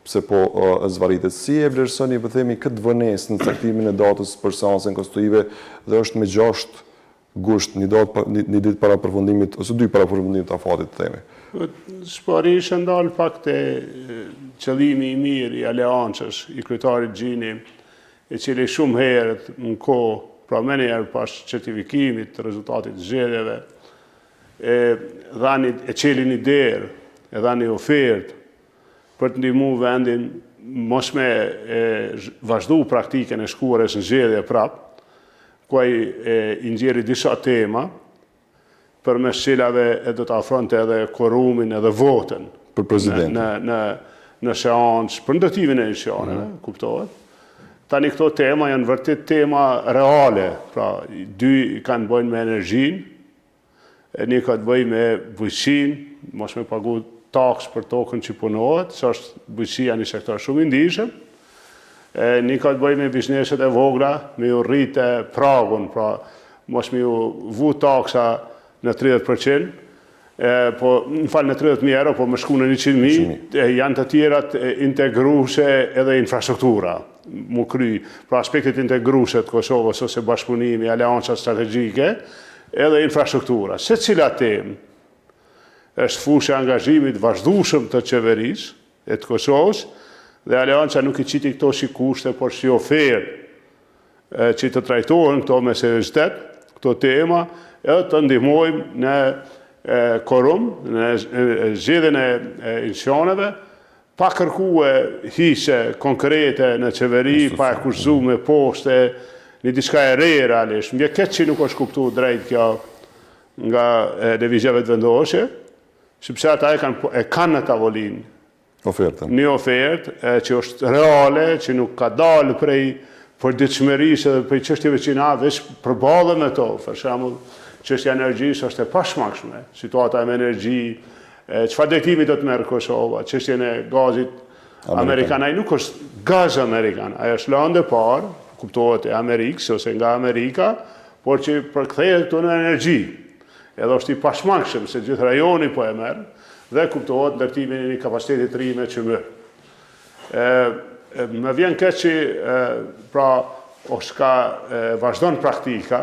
pse po zvaritet. Si e vlerësoni po themi këtë vonesë në caktimin e datës për seancën konstitutive dhe është me 6 gusht, një ditë para përfundimit ose 2 para përfundimit të afatit të themi? Shparish ndalë pak të qëllimi i mirë i aleancës i kryetarit Gjini, i cili shumë herët në kohë, pra me njerë pas certifikimit të rezultatit zgjedhjeve, e qeli një derë, e dha një ofertë për të ndihmu vendin mos me vazhdu praktikën e shkuarës në zgjedhje prapë, ku ai i nxjerri disa tema, përmes cilave e do të afronte edhe quorumin edhe votën për presidentin në seancë, për ndërtimin e eleksioneve, kuptohet. Tani këto tema janë vërtet tema reale, pra 2 kanë bëjnë me energjinë, një ka të bëjë me bujqësinë, mos me pagu taks për tokën që punohet, që është bujqësia një sektor shumë i ndihshëm. Një ka të bëjë me bizneset e vogla, me ju rritë pragun, pra mos me ju vu taksa në 30%, po në falë në 30.000 euro, po më shku në 100.000, janë të tjerat integruse edhe infrastruktura, mu kry, pra aspektit integruse të Kosovës ose bashkëpunimi, aleanca strategjike, edhe infrastruktura. Se cila temë është fushë e angazhimit vazhdueshëm të qeverisë e të Kosovës, dhe aleanca nuk i qiti këto si kushte, por si ofertë që të trajtohen këto me seriozitet, këto tema, edhe të ndihmojmë në quorum, në zgjedhjen e eleksioneve, pa kërkue hise konkrete në qeveri, pa e kushzu me poste, një diçka e re realisht. Mbje këtë që nuk është kuptu drejt kjo nga lëvizjeve të vendosje, sepse ata e kanë në tavolinë një ofertë që është reale, që nuk ka dalë prej përditshmërisë dhe prej çështjeve që na veç përballen me to. Për shembull, çështja e energjisë është e pashmangshme, situata me energji, çfarë drejtimi do të merr Kosova, çështjen e gazit amerikan, ai nuk është gaz amerikan, ai është lëndë e parë, kuptohet e Amerikës ose nga Amerika, por që përkthehet këtu në energji. Edhe është i pashmangshëm se gjithë rajoni po e merr dhe kuptohet ndërtimin e një kapaciteti të ri me QM. Më vjen keq që pra vazhdon praktika